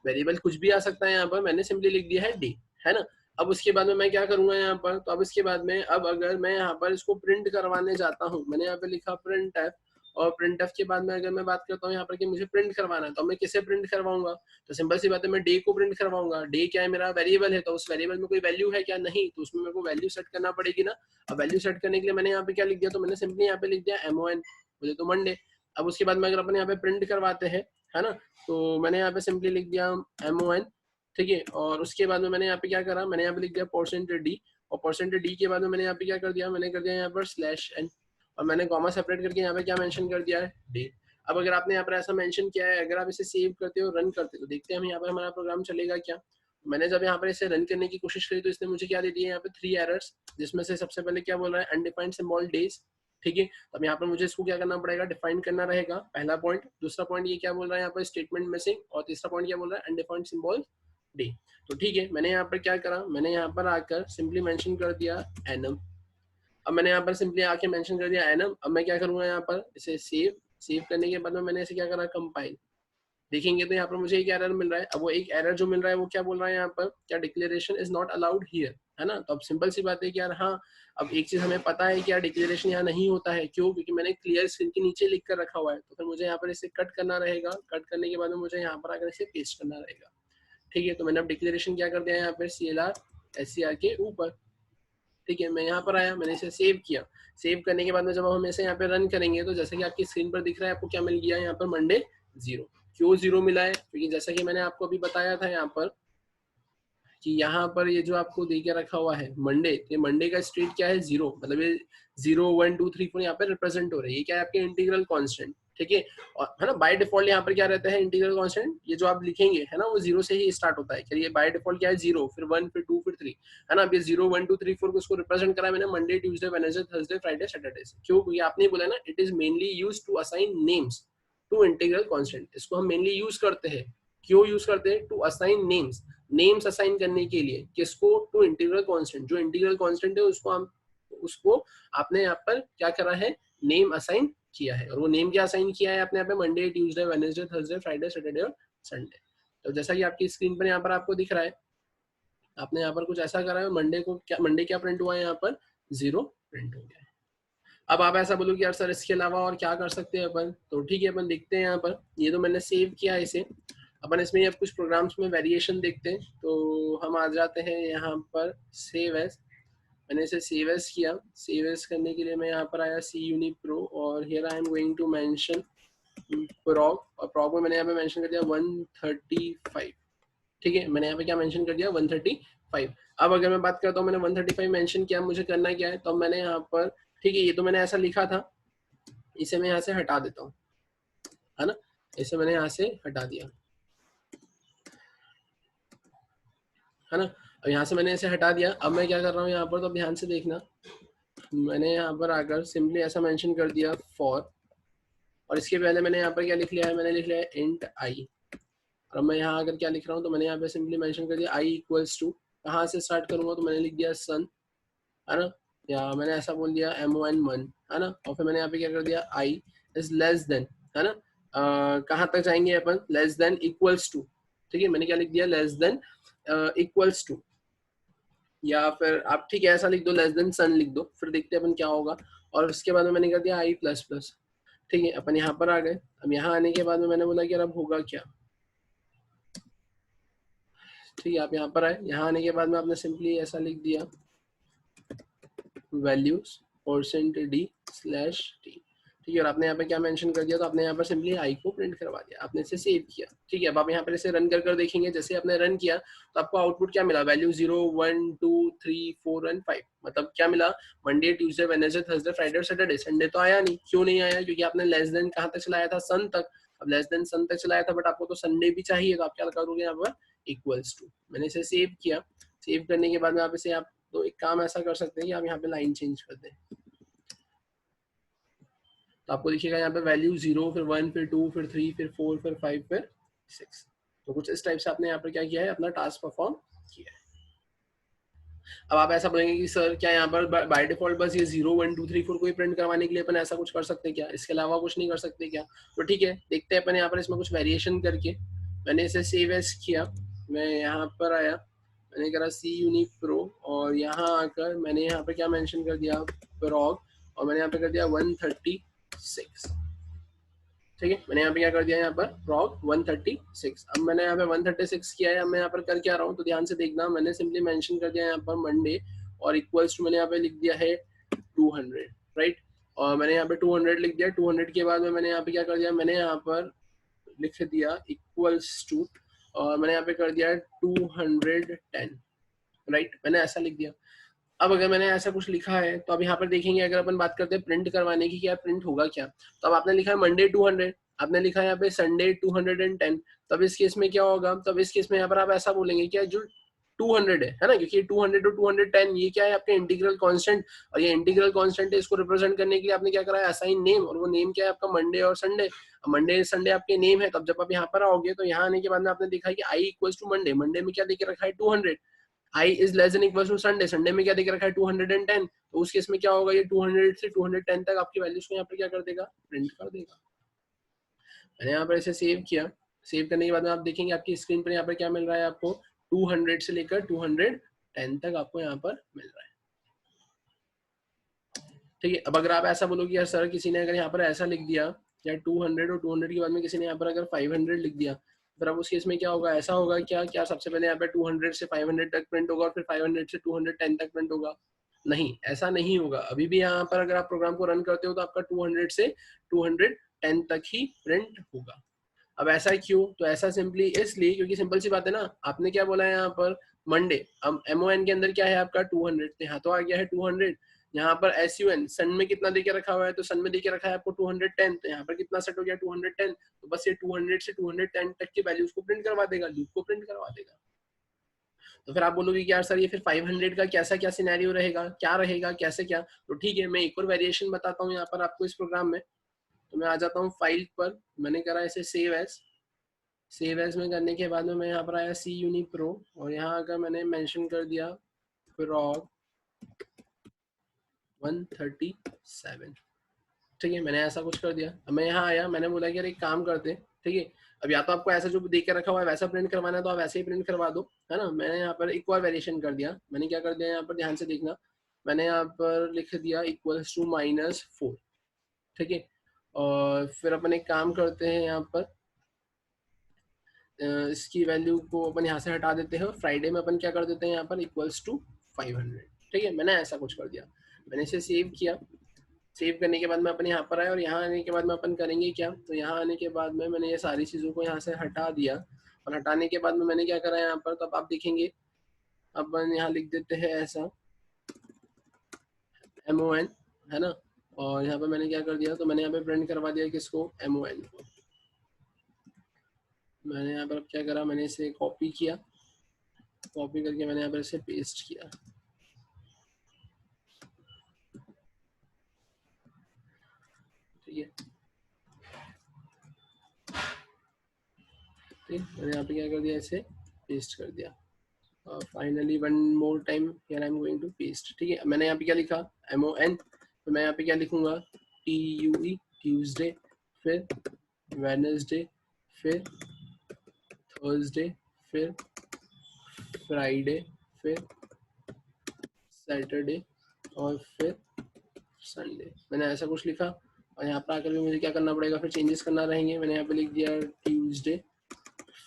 वेरिएबल कुछ भी आ सकता है यहाँ पर, मैंने सिंपली लिख दिया है डे, है ना। अब उसके बाद में मैं क्या करूंगा यहाँ पर, तो अब इसके बाद में अब अगर मैं यहाँ पर इसको प्रिंट करवाने जाता हूँ, मैंने यहाँ पे लिखा प्रिंट एफ, और प्रिंट एफ के बाद में अगर मैं बात करता हूँ यहाँ पर कि मुझे प्रिंट करवाना है, तो मैं किसे प्रिंट करवाऊंगा, तो सिंपल सी बात है, मैं डे को प्रिंट करवाऊंगा, डे क्या है मेरा वेरिएबल है, तो उस वेरिएबल में कोई वैल्यू है क्या, नहीं, तो उसमें मेरे को वैल्यू सेट करना पड़ेगी ना। अब वैल्यू सेट करने के लिए मैंने यहाँ पे क्या लिख दिया, तो मैंने सिंपली यहाँ पे लिख दिया MON, बोले तो मंडे। अब उसके बाद में अगर अपन यहाँ पे प्रिंट करवाते हैं, है ना, तो मैंने यहाँ पे सिंपली लिख दिया MON, ठीक है, और उसके बाद में मैंने यहाँ पे क्या करा, मैंने यहाँ पे लिख दिया %d, और %d के बाद में मैंने यहाँ पे क्या कर दिया, मैंने कर दिया यहाँ पर /n, और मैंने कॉमा सेपरेट करके यहाँ पे क्या मेंशन कर दिया है, डे। अब अगर आपने यहाँ पर ऐसा मेंशन किया है, अगर आप इसे सेव करते हो रन करते हो, तो देखते हैं हम यहाँ पर हमारा प्रोग्राम चलेगा क्या। मैंने जब यहाँ पर इसे रन करने की कोशिश करी, तो इसने मुझे क्या दे दिया यहाँ पे 3 एरर्स, जिसमें से सबसे पहले क्या बोल रहा है, अनडिफाइंड सिंबल डेज, ठीक है, अब यहाँ पर मुझे इसको क्या करना पड़ेगा, डिफाइन करना रहेगा, पहला पॉइंट। दूसरा पॉइंट ये क्या बोल रहा है यहाँ पर, स्टेटमेंट मिसिंग, और तीसरा पॉइंट क्या बोल रहा है, अनडिफाइंड सिंबल डे। तो ठीक है, मैंने यहाँ पर क्या करा, मैंने यहाँ पर आकर सिंपली मेंशन कर दिया एनम। अब मैंने यहाँ पर सिंपली आके मेंशन कर दिया एनम। अब मैं क्या करूंगा यहाँ पर, इसे सेव करने के बाद में मैंने इसे क्या करा, कंपाइल। देखेंगे तो यहाँ पर मुझे एक एरर मिल रहा है। अब वो एक एरर जो मिल रहा है वो क्या बोल रहा है यहाँ पर, क्या declaration is not allowed here, है ना। तो अब सिंपल सी बात है कि यार हाँ, अब एक चीज हमें पता है कि यार डिक्लेरेशन यहाँ नहीं होता है, क्यों, क्योंकि मैंने क्लियर स्क्रीन के नीचे लिख कर रखा हुआ है। तो फिर मुझे यहाँ पर इसे कट करना रहेगा, कट करने के बाद में मुझे यहाँ पर आकर इसे पेस्ट करना रहेगा, ठीक है। तो मैंने अब डिक्लेरेशन क्या कर दिया यहाँ पर, CLR SCR के ऊपर, ठीक है। मैं यहाँ पर आया, मैंने इसे सेव किया। सेव करने के बाद में जब हम इसे यहाँ पे रन करेंगे, तो जैसे कि आपकी स्क्रीन पर दिख रहा है, आपको क्या मिल गया यहाँ पर, मंडे 0। क्यों 0 मिला है, क्योंकि जैसा कि मैंने आपको अभी बताया था यहाँ पर कि यहाँ पर ये जो आपको दे के रखा हुआ है मंडे, ये मंडे का स्टेट क्या है, 0, मतलब ये 0 1 2 3 4 यहाँ पे रिप्रेजेंट हो रही है। ये क्या है, आपके इंटीग्रल कांस्टेंट, ठीक है। और है ना, बाय डिफॉल्ट यहाँ पर क्या रहता है, इंटीग्रल कांस्टेंट, ये जो आप लिखेंगे है ना, वो 0 से ही स्टार्ट होता है। चलिए, बाय डिफॉल्ट क्या है, 0, फिर 1, फिर 2, फिर 3, है ना। अब ये 0 1 2 3 4 को उसको रिप्रेजेंट करा मैंने Monday Tuesday Wednesday Thursday Friday Saturday से। क्यों, क्योंकि आपने बोला ना, it is mainly used to assign names to integral constant. इसको हम मेनली यूज करते हैं, क्यों यूज करते हैं, to assign names, names assign करने के लिए, किसको, टू इंटीग्रल कांस्टेंट। जो इंटीग्रल कांस्टेंट है उसको आपने यहाँ पर क्या करा है, नेम असाइन किया है। और वो नेम क्या असाइन किया है आपने यहाँ पे, Monday Tuesday Wednesday Thursday Friday Saturday और संडे। तो जैसा कि आपकी स्क्रीन पर यहाँ पर आपको दिख रहा है, आपने यहाँ पर कुछ ऐसा करा है, मंडे क्या प्रिंट हुआ है, यहाँ पर 0 प्रिंट हो गया है। अब आप ऐसा बोलो कि यार सर इसके अलावा और क्या कर सकते हैं अपन, तो ठीक है अपन देखते हैं। यहाँ पर ये तो मैंने सेव किया है इसे, अपन इसमें अब कुछ प्रोग्राम्स में वेरिएशन देखते हैं। तो हम आ जाते हैं यहाँ पर सेव एज, मैंने इसे सेव एज किया। सेव एज करने के लिए मैं यहाँ पर आया सी यूनी प्रो और here I am going to mention prog, और प्रॉग में मैंने यहाँ पे मेंशन कर दिया 135। ठीक है, मैंने यहाँ पे क्या मेंशन कर दिया 135। अब अगर मैं बात करता हूँ, मैंने 135 मेंशन किया, मुझे करना क्या है, तो मैंने यहाँ पर, ठीक है ये तो मैंने ऐसा लिखा था, इसे मैं यहाँ से हटा देता हूँ, है ना, इसे मैंने यहाँ से हटा दिया, है ना। अब यहाँ से मैंने इसे हटा दिया। अब मैं क्या कर रहा हूँ यहाँ पर, तो ध्यान से देखना, मैंने यहाँ पर आकर सिंपली ऐसा मेंशन कर दिया फॉर, और इसके पहले मैंने यहाँ पर क्या लिख लिया है, मैंने लिख लिया है इंट आई। और मैं यहाँ आकर क्या लिख रहा हूँ, तो मैंने यहाँ पे सिंपली मेंशन कर दिया आई इक्वल्स टू, कहाँ से स्टार्ट करूँगा, तो मैंने लिख दिया सन, है ना, या मैंने ऐसा बोल दिया MON मन, है ना। और फिर मैंने यहाँ पे क्या कर दिया आई इज लेस देन, है ना, कहाँ तक जाएंगे अपन, लेस देन इक्वल्स टू। ठीक है, मैंने क्या लिख दिया, लेस देन इक्वल्स टू, या फिर आप ठीक है ऐसा लिख दो, लेस देन सन लिख दो, फिर देखते हैं अपन क्या होगा। और उसके बाद में मैंने कर दिया आई प्लस प्लस। ठीक है, अपन यहाँ पर आ गए। अब यहाँ आने के बाद में मैंने बोला कि यार अब होगा क्या, ठीक है आप यहाँ पर आए। यहाँ आने के बाद में आपने सिंपली ऐसा लिख दिया वैल्यूज %d/t। ठीक है, और आपने यहाँ पे क्या मेंशन कर दिया, तो आपने यहाँ पर सिंपली आई को प्रिंट करवा दिया, आपने इसे सेव किया। ठीक है, अब आप यहाँ पर इसे रन कर देखेंगे, जैसे आपने रन किया तो आपको आउटपुट क्या मिला, वैल्यू 0 1 2 3 4 एंड 5। मतलब क्या मिला, Monday Tuesday Wednesday Thursday Friday और सैटरडे। संडे तो आया नहीं, क्यों नहीं आया, क्योंकि आपने लेस देन कहाँ तक चलाया था, सन तक। अब लेस देन सन तक चलाया था, बट आपको तो संडे भी चाहिए, तो आप क्या करोगे यहाँ पर इक्वल्स टू। मैंने इसे सेव किया। सेव करने के बाद में आप इसे, आप तो एक काम ऐसा कर सकते हैं कि आप यहाँ पे लाइन चेंज कर दें, तो आपको दिखेगा यहाँ पे वैल्यू 0 फिर 1 फिर 2 फिर 3 फिर 4 फिर 5 फिर 6। तो कुछ इस टाइप से आपने यहाँ पर क्या किया है, अपना टास्क परफॉर्म किया है। अब आप ऐसा बोलेंगे कि सर क्या यहाँ पर बाय डिफॉल्ट बस ये 0 1 2 3 4 को ही प्रिंट करवाने के लिए अपन ऐसा कुछ कर सकते हैं क्या, इसके अलावा कुछ नहीं कर सकते क्या। तो ठीक है, देखते हैं अपन यहाँ पर इसमें कुछ वेरिएशन करके। मैंने इसे सेव एज किया, मैं यहाँ पर आया, मैंने करा सी यूनी प्रो, और यहाँ आकर मैंने यहाँ पर क्या मेंशन कर दिया प्रॉग, और मैंने यहाँ पे कर दिया 136। ठीक है, मैंने यहाँ पे क्या कर दिया, यहाँ पर प्रॉग 136। अब मैंने यहाँ पे 136 किया है। अब मैं यहाँ पर कर क्या रहा हूँ, तो ध्यान से देखना, मैंने सिंपली मेंशन कर दिया यहाँ पर मंडे, और इक्वल्स टू मैंने यहाँ पे लिख दिया है 200, राइट। और मैंने यहाँ पे 200 लिख दिया। 200 के बाद में मैंने यहाँ पे क्या कर दिया, मैंने यहाँ पर लिख दिया इक्वल्स टू, और मैंने यहाँ पे कर दिया 210, राइट, मैंने ऐसा लिख दिया। अब अगर मैंने ऐसा कुछ लिखा है, तो अब यहाँ पर देखेंगे, अगर अपन बात करते हैं प्रिंट करवाने की, क्या प्रिंट होगा क्या। तो अब आपने लिखा है मंडे 200, आपने लिखा है यहाँ पे संडे 210, तब इस केस में क्या होगा, तब इस केस में यहाँ पर आप ऐसा बोलेंगे क्या, जो 200 है ना, क्योंकि 200 टू 210 ये क्या है, आपके इंटीग्रल कांस्टेंट, और ये इंटीग्रल कांस्टेंट है, इसको रिप्रेजेंट करने के लिए आपने क्या करा है, असाइन नेम, और वो नेम क्या है आपका, मंडे और संडे। मंडे संडे आपके नेम है, तब जब आप यहाँ पर आओगे, तो यहाँ आने के बाद में आपने देखा कि I equals to Monday, Monday में क्या देके रखा है 200, I is less than equal to Sunday, Sunday में क्या देख रखा है 210। तो उस केस में क्या होगा, ये 200 से 210 तक आपकी वैल्यूज को यहाँ पर क्या कर देगा, प्रिंट कर देगा। मैंने यहाँ पर इसे सेव किया। सेव करने के बाद में आप देखेंगे आपकी स्क्रीन पर यहाँ पर क्या मिल रहा है आपको, 200 से लेकर 210 तक आपको यहाँ पर मिल रहा है। ठीक है, अब अगर आप ऐसा बोलो कि यार सर किसी ने अगर यहाँ पर ऐसा लिख दिया, या 200 और 200 के बाद में किसी ने यहाँ पर अगर 500 लिख दिया, फिर अब उस केस में क्या होगा, ऐसा होगा क्या, क्या सबसे पहले यहाँ पे 200 से 500 तक प्रिंट होगा, और फिर 500 से 210 तक प्रिंट होगा। नहीं, ऐसा नहीं होगा। अभी भी यहाँ पर अगर आप प्रोग्राम को रन करते हो, तो आपका 200 से 210 तक ही प्रिंट होगा। अब ऐसा क्यों, तो ऐसा सिंपली इसलिए क्योंकि सिंपल सी बात है ना, आपने क्या बोला है यहाँ पर मंडे, अब MON के अंदर क्या है आपका 200, यहाँ तो आ गया है 200। यहाँ पर SUN सन में कितना देके रखा हुआ है, तो सन में देके रखा है आपको 210, तो यहाँ पर कितना सेट हो गया 210। तो बस ये 200 से 210 तक की वैल्यूज को प्रिंट करवा देगा, लूप को प्रिंट करवा देगा। तो फिर आप बोलोगे कि यार सर ये फिर 500 का कैसा क्या सिनेरियो रहेगा, क्या रहेगा, कैसे क्या। तो ठीक है, मैं एक और वेरिएशन बताता हूँ यहाँ पर आपको इस प्रोग्राम में। तो मैं आ जाता हूँ फाइल पर, मैंने करा इसे सेव एज। सेव एज में करने के बाद में मैं यहाँ पर आया सी यूनी प्रो, और यहाँ आकर मैंने मेंशन कर दिया प्रॉग 137। ठीक है, मैंने ऐसा कुछ कर दिया। अब मैं यहाँ आया, मैंने बोला कि यार एक काम करते हैं, ठीक है, अब या तो आपको ऐसा जो देख के रखा हुआ है वैसा प्रिंट करवाना है तो आप वैसे ही प्रिंट करवा दो, है ना। मैंने यहाँ पर एक और वेरिएशन कर दिया। मैंने क्या कर दिया यहाँ पर, ध्यान से देखना, मैंने यहाँ पर लिख दिया इक्वल्स टू -4, ठीक है। और फिर अपन एक काम करते हैं, यहाँ पर इसकी वैल्यू को अपन यहाँ से हटा देते हैं और फ्राइडे में अपन क्या कर देते हैं यहाँ पर इक्वल्स टू 500, ठीक है। मैंने ऐसा कुछ कर दिया, मैंने इसे सेव किया। सेव करने के बाद में अपन यहाँ पर आए और यहाँ आने के बाद में अपन करेंगे क्या, तो यहाँ आने के बाद में मैंने ये सारी चीज़ों को यहाँ से हटा दिया और हटाने के बाद में मैंने क्या करा यहाँ पर, तो अब आप देखेंगे अपन यहाँ लिख देते हैं ऐसा MON, है ना। और यहाँ पर मैंने क्या कर दिया, तो मैंने यहाँ पे प्रिंट करवा दिया किसको, MON को। मैंने यहाँ पर क्या करा, मैंने इसे कॉपी किया, कॉपी करके मैंने यहाँ पर इसे पेस्ट किया, ठीक है। ठीक, मैंने यहाँ पे क्या कर दिया, इसे पेस्ट कर दिया। Finally one more time here I am going to paste, ठीक है। मैंने यहाँ पे क्या लिखा, MON, तो मैं यहाँ पे क्या लिखूंगा, TUE, ट्यूसडे, फिर वेडनेसडे, फिर थर्सडे, फिर फ्राइडे, फिर सैटरडे और फिर संडे। मैंने ऐसा कुछ लिखा और यहाँ पर आकर भी मुझे क्या करना पड़ेगा, फिर चेंजेस करना रहेंगे। मैंने यहाँ पे लिख दिया ट्यूसडे,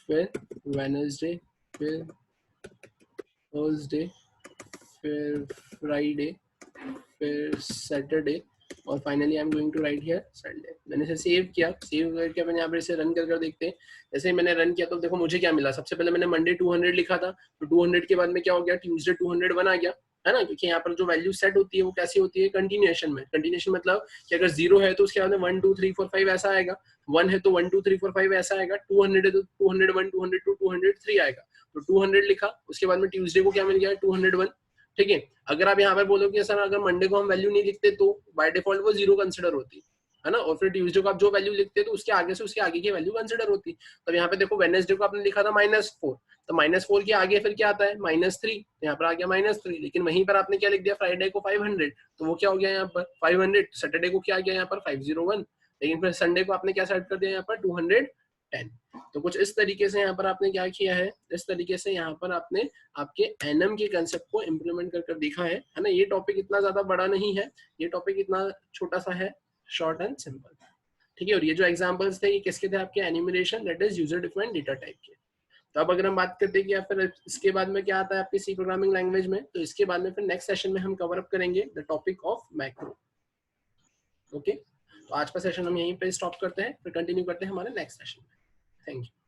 फिर वेडनेसडे, फिर थर्सडे, फिर फ्राइडे, फिर सैटरडे और finally I am going to write here Sunday. मैंने इसे सेव किया, सेव करके मैंने यहाँ पर इसे रन कर देखते हैं। जैसे ही मैंने रन किया तो देखो मुझे क्या मिला, सबसे पहले मैंने मंडे 200 लिखा था, तो 200 के बाद में क्या हो गया, ट्यूसडे 201 आ गया, है ना। क्योंकि यहाँ पर जो वैल्यू सेट होती है वो कैसी होती है, कंटिन्यूएशन में। कंटिन्यूएशन मतलब कि अगर 0 है तो उसके बाद में 1 2 3 4 5 ऐसा आएगा, 1 है तो 1 2 3 4 5 ऐसा आएगा, 200 है तो 201 202 203 आएगा। तो 200 लिखा, उसके बाद में ट्यूसडे को क्या मिल गया, 201, ठीक है। अगर आप यहाँ पर बोलो कि सर अगर मंडे को हम वैल्यू नहीं लिखते तो बाय डिफॉल्ट वो 0 कंसिडर होती है ना। और फिर ट्यूसडे को आप जो वैल्यू लिखते हैं तो उसके आगे से उसके आगे की वैल्यू कंसिडर होती। तो यहाँ पे देखो वेडनेसडे को आपने लिखा था -4, तो -4 के आगे फिर क्या आता है, -3, यहाँ पर आ गया -3। लेकिन वहीं पर आपने क्या लिख दिया, फ्राइडे को 500, तो वो क्या हो गया यहाँ पर 500। सैटरडे को क्या आ गया यहाँ पर 501, लेकिन फिर संडे को आपने क्या सेट कर दिया यहाँ पर 210। तो कुछ इस तरीके से यहाँ पर आपने क्या किया है, इस तरीके से यहाँ पर आपने आपके एनएम के कंसेप्ट को इम्प्लीमेंट कर देखा है ना। ये टॉपिक इतना ज्यादा बड़ा नहीं है, ये टॉपिक इतना छोटा सा है, शॉर्ट एंड सिंपल, ठीक है। और ये जो एग्जांपल्स थे ये किसके थे, आपके animation, that is user defined data type के। तो अब अगर हम बात करते हैं कि फिर इसके बाद में क्या आता है आपकी सी प्रोग्रामिंग लैंग्वेज में, तो इसके बाद में फिर नेक्स्ट सेशन में हम कवर अप करेंगे the topic of macro. Okay, तो आज का सेशन हम यहीं पे स्टॉप करते हैं, फिर कंटिन्यू करते हैं हमारे नेक्स्ट सेशन में। Thank you.